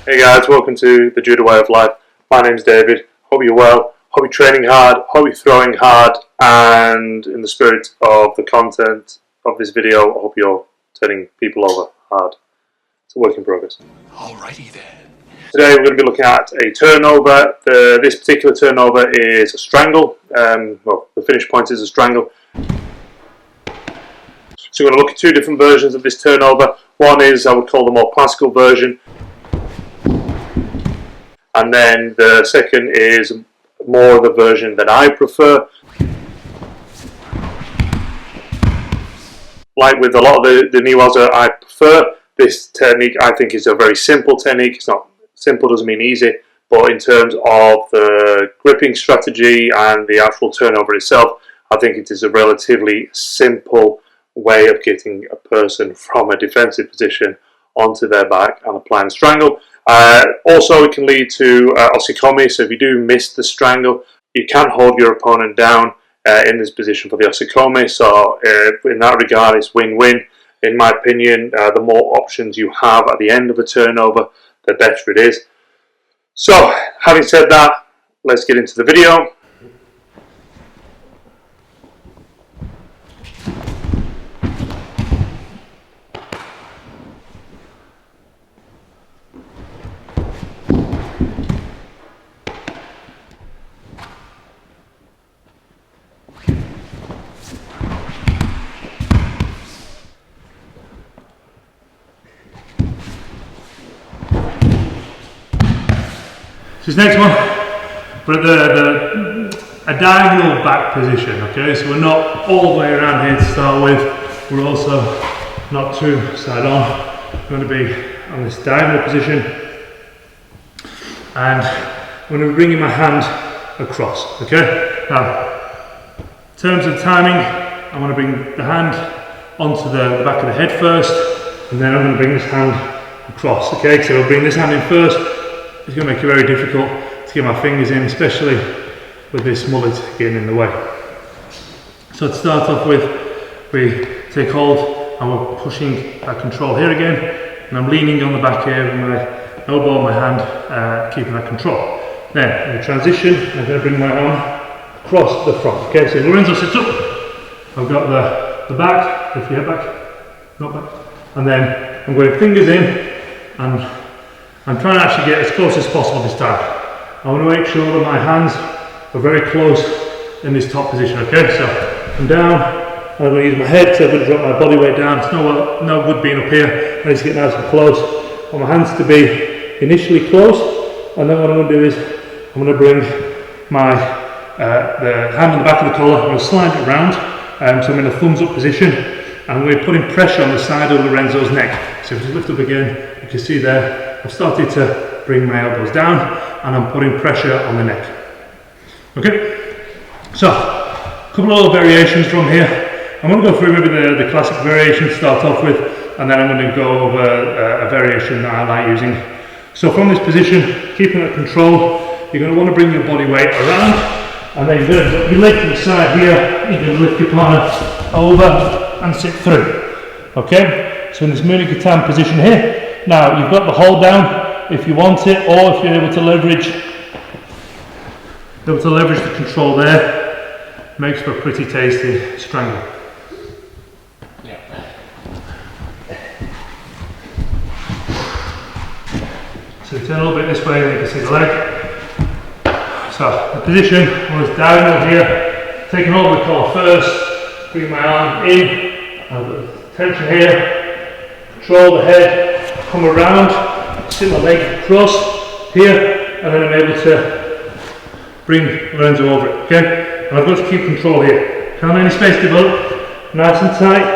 Hey guys, welcome to the Judo Way of Life. My name's David. Hope you're well. Hope you're training hard. Hope you're throwing hard. And in the spirit of the content of this video, I hope you're turning people over hard. It's a work in progress. Alrighty then. Today we're going to be looking at a turnover. This particular turnover is a strangle. Well, the finish point is a strangle. So we're going to look at two different versions of this turnover. One is, I would call the more classical version. And then the second is more the version that I prefer. Like with a lot of the Newaza I prefer, this technique I think is a very simple technique. It's not simple, doesn't mean easy, but in terms of the gripping strategy and the actual turnover itself, I think it is a relatively simple way of getting a person from a defensive position onto their back and applying a strangle. Also, it can lead to osaekomi, so if you do miss the strangle, you can hold your opponent down in this position for the osaekomi, so in that regard it's win-win. In my opinion, the more options you have at the end of a turnover, the better it is. So, having said that, let's get into the video. This next one, we're at a diagonal back position, okay? So we're not all the way around here to start with. We're also not too side on. We're going to be on this diagonal position. And I'm going to be bringing my hand across, okay? Now, in terms of timing, I'm going to bring the hand onto the back of the head first, and then I'm going to bring this hand across, okay? So I'll bring this hand in first. It's going to make it very difficult to get my fingers in, especially with this mullet getting in the way. So to start off with, we take hold and we're pushing that control here again, and I'm leaning on the back here with my elbow and my hand, keeping that control. Then in the transition, I'm going to bring my arm across the front. Okay, so Lorenzo sits up, I've got the back, lift your head back, not back, and then I'm going fingers in, and I'm trying to actually get as close as possible this time. I want to make sure that my hands are very close in this top position, okay? So I'm down, I'm going to use my head, so I'm going to drop my body weight down. It's no good being up here. I need to get nice and close. I want my hands to be initially close, and then what I'm going to do is I'm going to bring my the hand on the back of the collar. I'm going to slide it around, so I'm in a thumbs up position, and I'm going to be putting pressure on the side of Lorenzo's neck. So if you lift up again, you can see there, I've started to bring my elbows down and I'm putting pressure on the neck. Okay, so a couple of little variations from here. I'm going to go through maybe the classic variation to start off with, and then I'm going to go over a variation that I like using. So from this position, keeping that control, you're going to want to bring your body weight around, and then you're going to put your leg to the side here, you're going to lift your partner over and sit through. Okay, so in this Murugatan position here. Now, you've got the hold down if you want it, or if you're able to leverage the control there, makes for a pretty tasty strangle. Yeah. So turn a little bit this way, and you can see the leg. So, the position was diagonal here, taking hold of the collar first, bring my arm in, tension here, control the head, come around, sit my leg across here, and then I'm able to bring Lorenzo over it, okay? And I've got to keep control here. Can't let any space develop, nice and tight,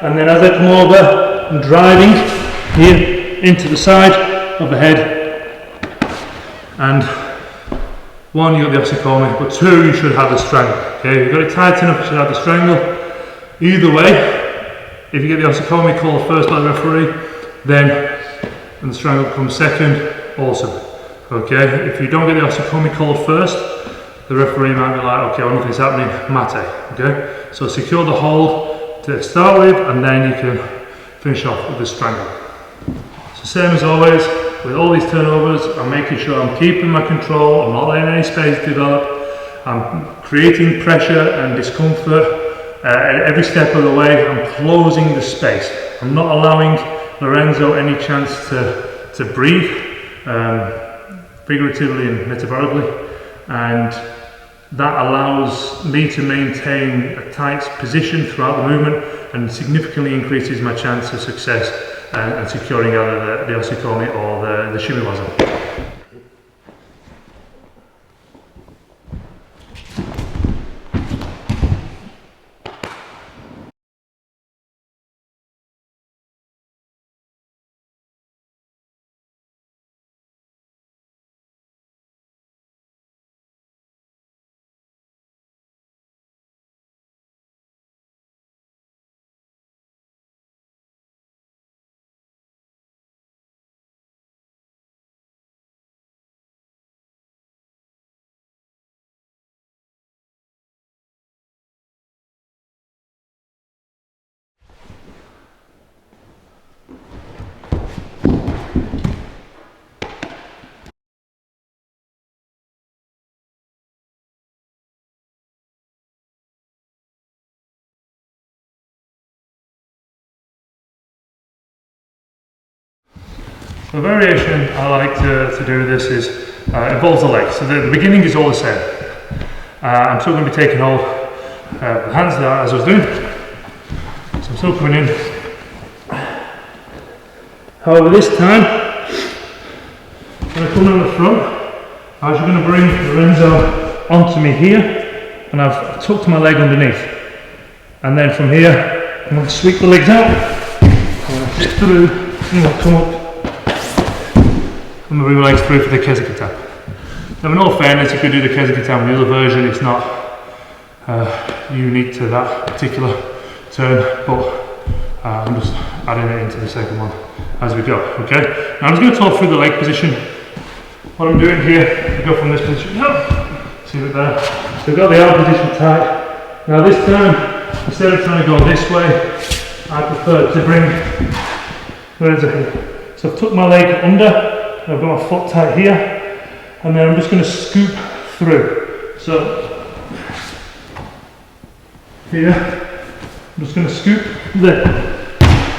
and then as I come over, I'm driving here into the side of the head, and one, you got the osaekomi, but two, you should have the strangle, okay? You've got it tight enough, you should have the strangle. Either way, if you get the osaekomi called first by the referee, then and the strangle comes second, awesome. Okay, if you don't get the osaekomi called first, the referee might be like, okay, well, nothing's happening, mate. Okay, so secure the hold to start with, and then you can finish off with the strangle. So same as always, with all these turnovers, I'm making sure I'm keeping my control, I'm not letting any space develop, I'm creating pressure and discomfort at every step of the way. I'm closing the space. I'm not allowing Lorenzo any chance to breathe, figuratively and metaphorically, and that allows me to maintain a tight position throughout the movement and significantly increases my chance of success and securing either the osakomi or the shimiwaza. The variation I like to do this is involves the legs. So the beginning is all the same. I'm still going to be taking hold the hands there as I was doing. So I'm still coming in. However, this time, when I come down the front, I was going to bring Lorenzo onto me here, and I've tucked my leg underneath. And then from here, I'm going to sweep the legs out, I'm going to sit through, and I'll come up. I'm going to bring my legs through for the Kezuka tap. Now, in all fairness, you could do the Kezuka tap in the other version. It's not unique to that particular turn, but I'm just adding it into the second one as we go. Okay. Now I'm just going to talk through the leg position. What I'm doing here, I go from this position. See it there. So I've got the arm position tight. Now this time, instead of trying to go this way, I prefer to bring Lorenzo here. So I've tucked my leg under. I've got my foot tight here, and then I'm just going to scoop through. So here, I'm just going to scoop there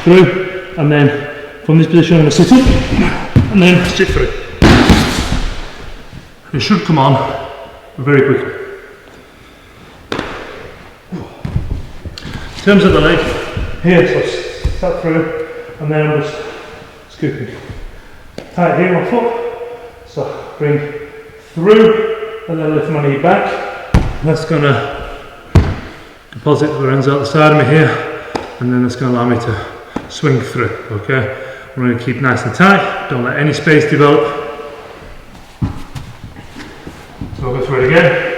through, and then from this position I'm going to sit up and then sit through. It should come on very quickly. In terms of the leg, here, so start through, and then I'm just scooping. Tight here my foot, so bring through and then lift my knee back. That's going to deposit Lorenzo out the side of me here, and then that's going to allow me to swing through. Okay, I'm going to keep nice and tight, don't let any space develop. So I'll go through it again.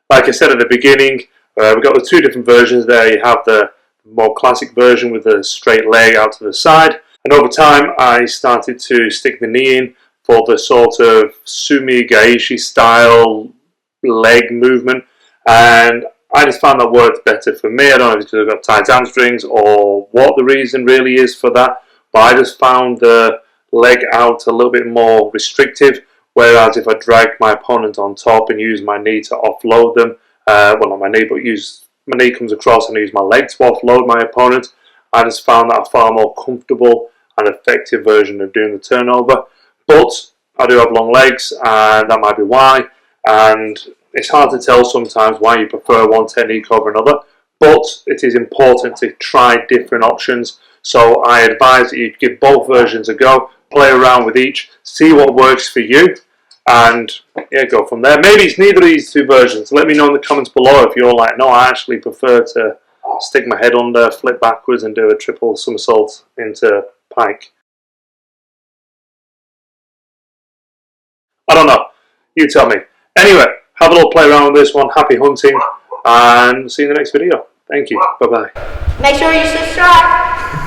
Like I said at the beginning, we've got the two different versions there. You have the more classic version with the straight leg out to the side, and over time I started to stick the knee in for the sort of Sumi Gaeshi style leg movement, and I just found that worked better for me. I don't know if it's because I've got tight hamstrings or what the reason really is for that, but I just found the leg out a little bit more restrictive. Whereas if I drag my opponent on top and use my knee to offload them, well, not my knee, but use my knee comes across and use my leg to offload my opponent, I just found that a far more comfortable and effective version of doing the turnover. But I do have long legs, and that might be why. And it's hard to tell sometimes why you prefer one technique over another. But it is important to try different options. So I advise that you give both versions a go. Play around with each, see what works for you, and yeah, go from there. Maybe it's neither of these two versions. Let me know in the comments below if you're like, no, I actually prefer to stick my head under, flip backwards, and do a triple somersault into pike. I don't know. You tell me. Anyway, have a little play around with this one. Happy hunting, and see you in the next video. Thank you. Bye bye. Make sure you subscribe.